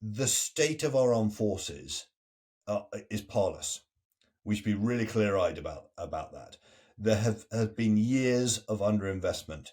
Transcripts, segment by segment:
the state of our armed forces is parlous. We should be really clear-eyed about that. There have been years of underinvestment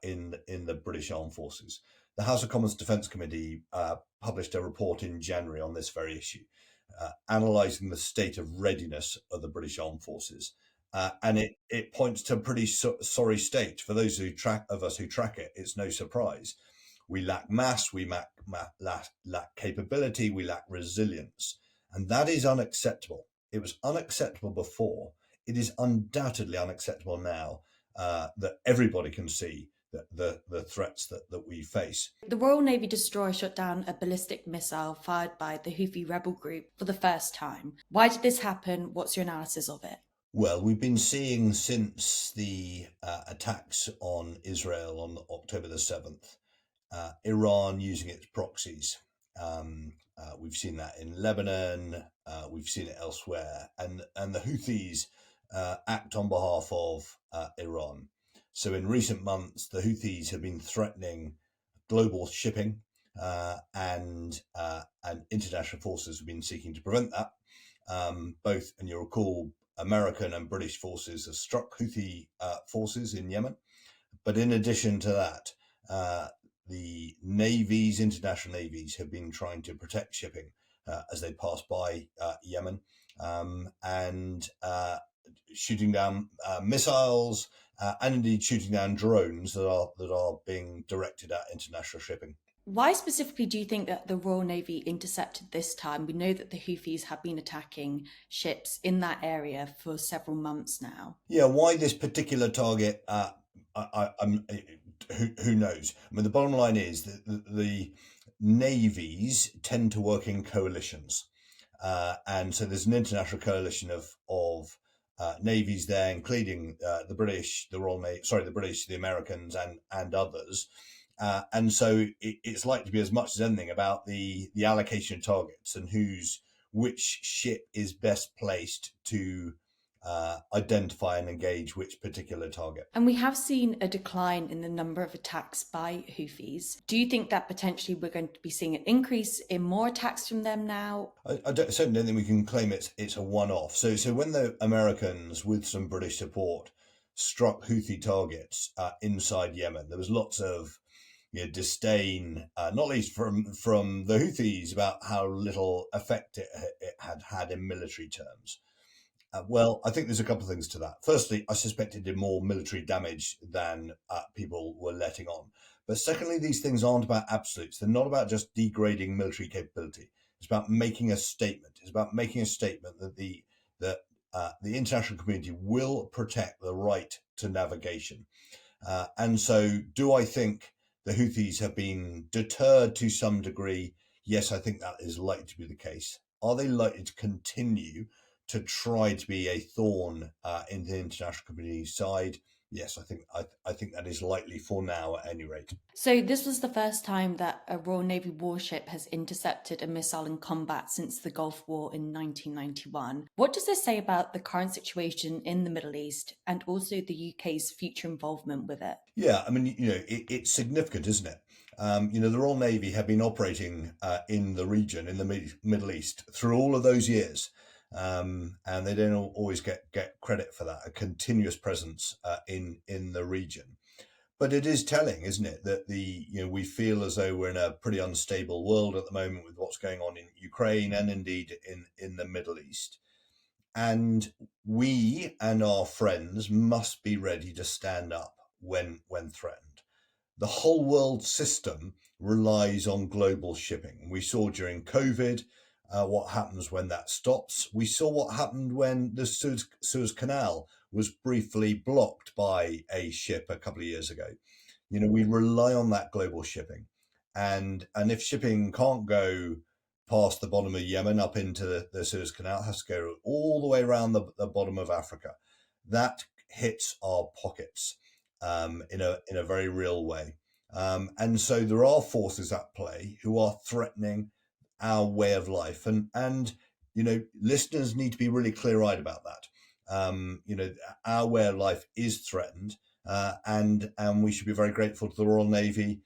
in the British Armed Forces. The House of Commons Defence Committee published a report in January on this very issue, analysing the state of readiness of the British Armed Forces. And it points to a pretty sorry state. For those of us who track it, it's no surprise. We lack mass, we lack capability, we lack resilience. And that is unacceptable. It was unacceptable before. It is undoubtedly unacceptable now, that everybody can see that the threats that we face. The Royal Navy destroyer shot down a ballistic missile fired by the Houthi rebel group for the first time. Why did this happen? What's your analysis of it? Well, we've been seeing since the attacks on Israel on October the 7th, Iran using its proxies. We've seen that in Lebanon, we've seen it elsewhere, and the Houthis act on behalf of Iran. So in recent months, the Houthis have been threatening global shipping, and international forces have been seeking to prevent that. Both, and you'll recall, American and British forces have struck Houthi forces in Yemen. But in addition to that, the navies, international navies, have been trying to protect shipping as they pass by Yemen, and shooting down missiles, and indeed shooting down drones that are being directed at international shipping. Why specifically do you think that the Royal Navy intercepted this time? We know that the Houthis have been attacking ships in that area for several months now. Yeah, why this particular target? Who knows? I mean, the bottom line is that the navies tend to work in coalitions, and so there's an international coalition of navies there, including the British, the Royal Navy, sorry, the British, the Americans, and others. And so it's likely to be as much as anything about the allocation of targets and which ship is best placed to identify and engage which particular target. And we have seen a decline in the number of attacks by Houthis. Do you think that potentially we're going to be seeing an increase in more attacks from them now? I certainly don't think we can claim it's a one-off. So when the Americans, with some British support, struck Houthi targets inside Yemen, there was lots of disdain, not least from the Houthis, about how little effect it had in military terms. Well, I think there's a couple of things to that. Firstly, I suspect it did more military damage than people were letting on. But secondly, these things aren't about absolutes. They're not about just degrading military capability. It's about making a statement. It's about making a statement that the international community will protect the right to navigation. And so, do I think the Houthis have been deterred to some degree? Yes, I think that is likely to be the case. Are they likely to continue to try to be a thorn in the international community's side? Yes, I think that is likely for now, at any rate. So this was the first time that a Royal Navy warship has intercepted a missile in combat since the Gulf War in 1991. What does this say about the current situation in the Middle East and also the UK's future involvement with it? Yeah, I mean, it's significant, isn't it? The Royal Navy have been operating in the region, in the Middle East, through all of those years. And they don't always get credit for that, a continuous presence in the region. But it is telling, isn't it, that we feel as though we're in a pretty unstable world at the moment with what's going on in Ukraine and indeed in the Middle East. And we and our friends must be ready to stand up when threatened. The whole world system relies on global shipping. We saw during COVID what happens when that stops. We saw what happened when the Suez Canal was briefly blocked by a ship a couple of years ago. We rely on that global shipping, and if shipping can't go past the bottom of Yemen up into the Suez Canal, it has to go all the way around the bottom of Africa. That hits our pockets in a very real way, and so there are forces at play who are threatening our way of life, and listeners need to be really clear-eyed about that. Our way of life is threatened, and we should be very grateful to the Royal Navy,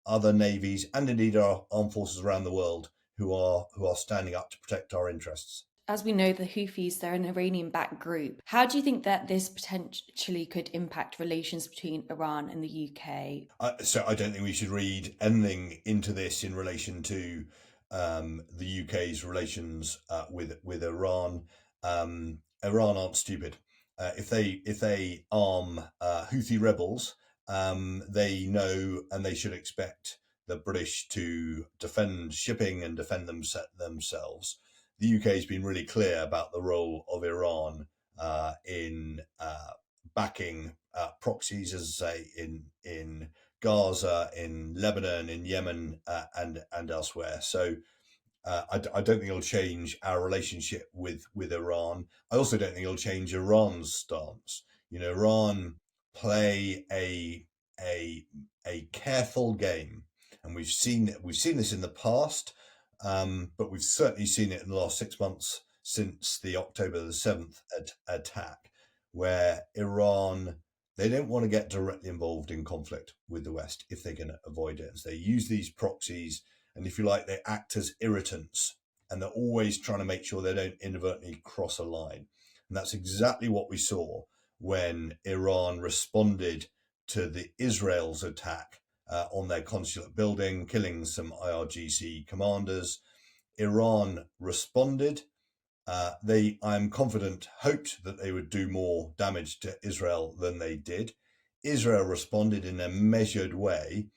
other navies, and indeed our armed forces around the world who are standing up to protect our interests. As we know, the Houthis, they're an Iranian-backed group. How do you think that this potentially could impact relations between Iran and the UK? So I don't think we should read anything into this in relation to the UK's relations with Iran. Iran aren't stupid. If they arm Houthi rebels, they know and they should expect the British to defend shipping and defend themselves. The UK has been really clear about the role of Iran in backing proxies, as I say, in Gaza, in Lebanon, in Yemen, and elsewhere. So I don't think it'll change our relationship with Iran. I also don't think it'll change Iran's stance. Iran play a a careful game, and we've seen this in the past, but we've certainly seen it in the last 6 months since the October 7th attack, where Iran, they don't want to get directly involved in conflict with the West if they can avoid it. So they use these proxies, and if you like, they act as irritants, and they're always trying to make sure they don't inadvertently cross a line. And that's exactly what we saw when Iran responded to the Israel's attack on their consulate building, killing some IRGC commanders. Iran responded. I'm confident, hoped that they would do more damage to Israel than they did. Israel responded in a measured way,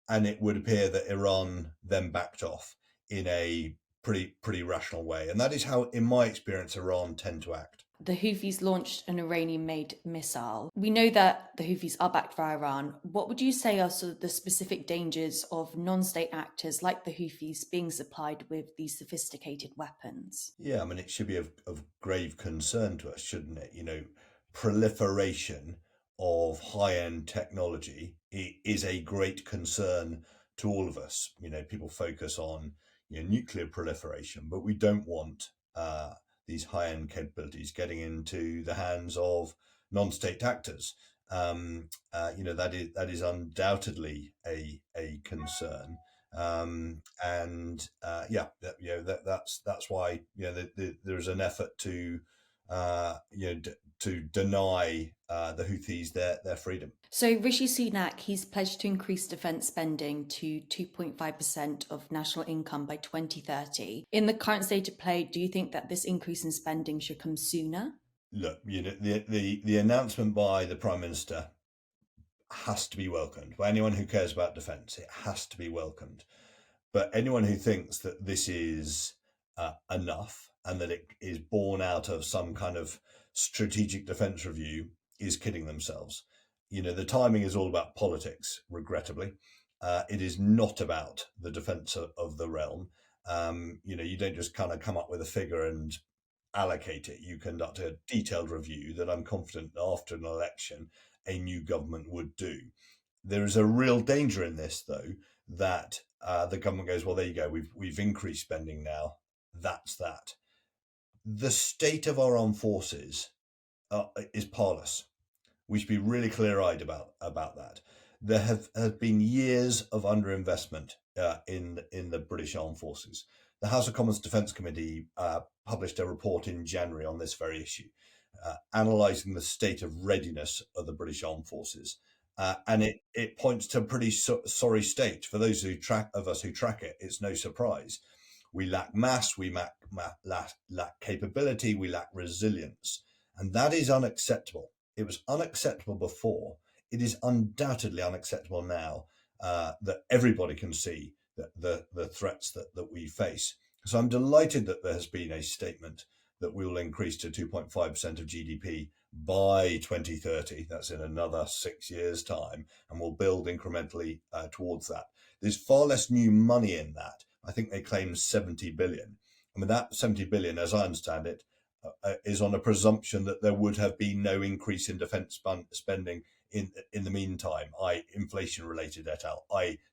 and it would appear that Iran then backed off in a pretty rational way. And that is how, in my experience, Iran tend to act. The Houthis launched an Iranian-made missile. We know that the Houthis are backed by Iran. What would you say are sort of the specific dangers of non-state actors like the Houthis being supplied with these sophisticated weapons? Yeah, I mean, it should be of grave concern to us, shouldn't it? Proliferation of high-end technology is a great concern to all of us. People focus on nuclear proliferation, but we don't want these high-end capabilities getting into the hands of non-state actors. That is undoubtedly a concern. And yeah, that's why there's an effort to to deny the Houthis their freedom. So Rishi Sunak, he's pledged to increase defence spending to 2.5% of national income by 2030. In the current state of play, do you think that this increase in spending should come sooner? Look, the announcement by the Prime Minister has to be welcomed by anyone who cares about defence. It has to be welcomed. But anyone who thinks that this is enough and that it is born out of some kind of strategic defence review is kidding themselves. The timing is all about politics, regrettably. It is not about the defence of the realm. You don't just kind of come up with a figure and allocate it. You conduct a detailed review that I'm confident after an election a new government would do. There is a real danger in this, though, that the government goes, well, there you go, we've increased spending now. That's that. The state of our armed forces is parlous. We should be really clear-eyed about that. There have been years of underinvestment in the British Armed Forces. The House of Commons Defence Committee published a report in January on this very issue, analysing the state of readiness of the British Armed Forces. And it points to a pretty sorry state. For those of us who track it, it's no surprise. We lack mass, we lack capability, we lack resilience. And that is unacceptable. It was unacceptable before. It is undoubtedly unacceptable now that everybody can see that the threats that we face. So I'm delighted that there has been a statement that we will increase to 2.5% of GDP by 2030. That's in another 6 years' time, and we'll build incrementally towards that. There's far less new money in that. I think they claim 70 billion. I mean, that 70 billion, as I understand it, is on a presumption that there would have been no increase in defence spending in the meantime, inflation related et al.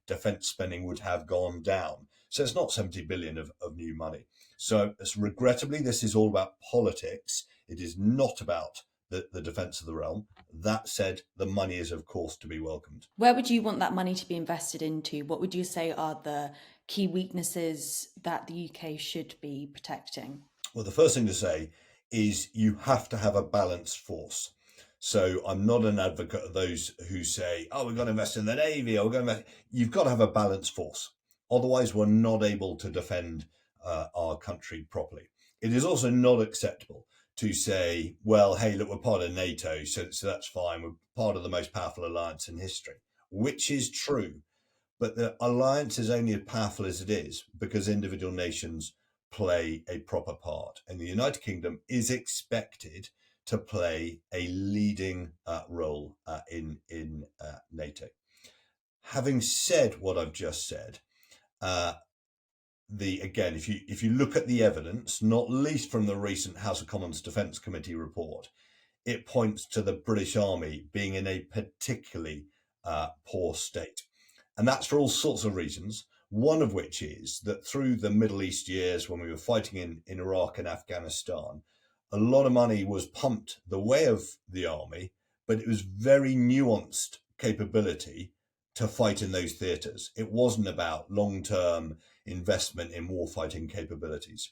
Defence spending would have gone down. So it's not 70 billion of new money. So regrettably, this is all about politics. It is not about the defence of the realm. That said, the money is, of course, to be welcomed. Where would you want that money to be invested into? What would you say are the key weaknesses that the UK should be protecting? Well, the first thing to say is you have to have a balanced force. So I'm not an advocate of those who say, oh, we've got to invest in the Navy, or we're going to invest. You've got to have a balanced force. Otherwise, we're not able to defend our country properly. It is also not acceptable to say, well, hey, look, we're part of NATO, so that's fine. We're part of the most powerful alliance in history, which is true. But the alliance is only as powerful as it is because individual nations play a proper part. And the United Kingdom is expected to play a leading role in NATO. Having said what I've just said, uh, again, if you look at the evidence, not least from the recent House of Commons Defence Committee report, it points to the British Army being in a particularly poor state. And that's for all sorts of reasons. One of which is that through the Middle East years when we were fighting in Iraq and Afghanistan, a lot of money was pumped the way of the army, but it was very nuanced capability to fight in those theatres. It wasn't about long-term investment in warfighting capabilities.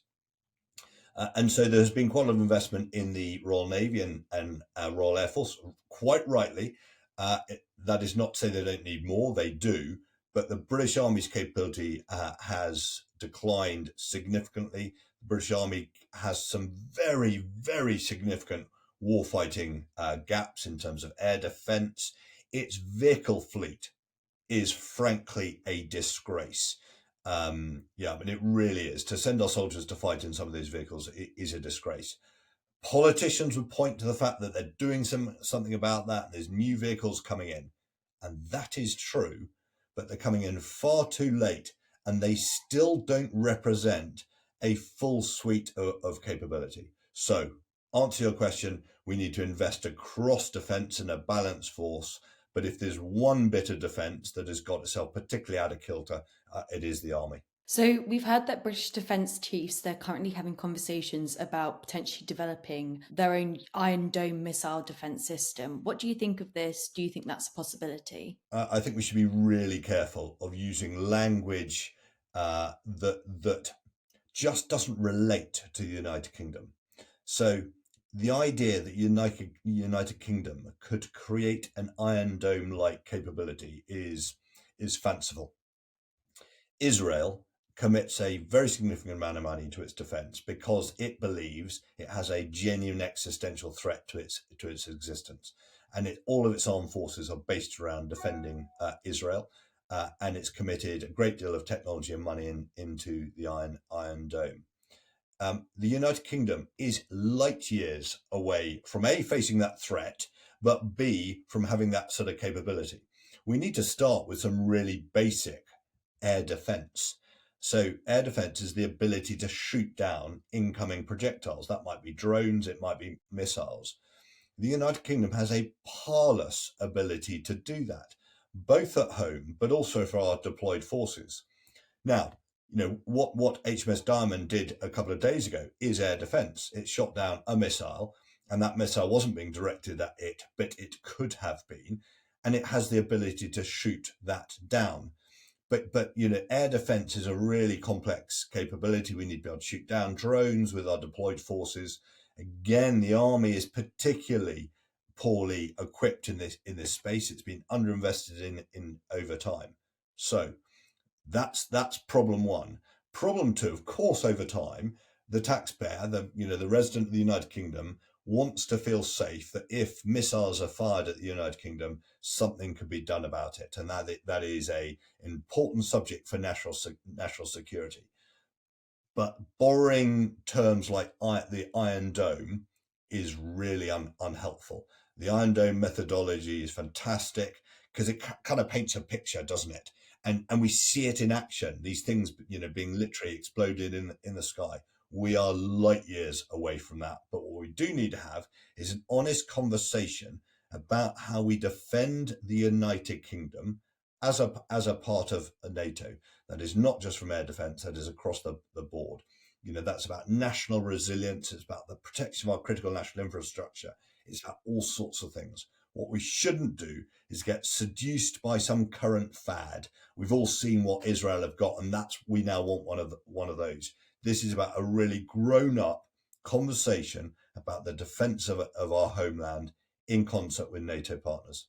And so there has been quite a lot of investment in the Royal Navy and Royal Air Force, quite rightly. That is not to say they don't need more, they do. But the British Army's capability has declined significantly. The British Army has some very, very significant warfighting gaps in terms of air defence. Its vehicle fleet is frankly a disgrace. Yeah, but it really is. To send our soldiers to fight in some of these vehicles is a disgrace. Politicians would point to the fact that they're doing something about that. There's new vehicles coming in, and that is true, but they're coming in far too late, and they still don't represent a full suite of capability. So, answer your question, we need to invest across defence in a balanced force. But if there's one bit of defence that has got itself particularly out of kilter, it is the army. So we've heard that British defence chiefs, they're currently having conversations about potentially developing their own Iron Dome missile defence system. What do you think of this? Do you think that's a possibility? I think we should be really careful of using language that just doesn't relate to the United Kingdom. So the idea that United Kingdom could create an Iron Dome like capability is fanciful. Israel commits a very significant amount of money to its defence because it believes it has a genuine existential threat to its existence, and all of its armed forces are based around defending Israel, and it's committed a great deal of technology and money into the Iron Dome. The United Kingdom is light years away from A, facing that threat, but B, from having that sort of capability. We need to start with some really basic air defense. So, air defense is the ability to shoot down incoming projectiles. That might be drones, it might be missiles. The United Kingdom has a parlous ability to do that, both at home, but also for our deployed forces. Now, what HMS Diamond did a couple of days ago is air defense. It shot down a missile, and that missile wasn't being directed at it, but it could have been, and it has the ability to shoot that down. But air defense is a really complex capability. We need to be able to shoot down drones with our deployed forces. Again, the army is particularly poorly equipped in this space. It's been underinvested in over time. So that's problem one. Problem two, of course, over time, the taxpayer, the resident of the United Kingdom, wants to feel safe that if missiles are fired at the United Kingdom, something could be done about it, and that is a important subject for national security. But borrowing terms like the Iron Dome is really unhelpful. The Iron Dome methodology is fantastic because it kind of paints a picture, doesn't it? And we see it in action. These things, being literally exploded in the sky. We are light years away from that. But what we do need to have is an honest conversation about how we defend the United Kingdom as a part of NATO. That is not just from air defence, that is across the board. That's about national resilience, it's about the protection of our critical national infrastructure, it's about all sorts of things. What we shouldn't do is get seduced by some current fad. We've all seen what Israel have got, and we now want one of those. This is about a really grown-up conversation about the defence of our homeland in concert with NATO partners.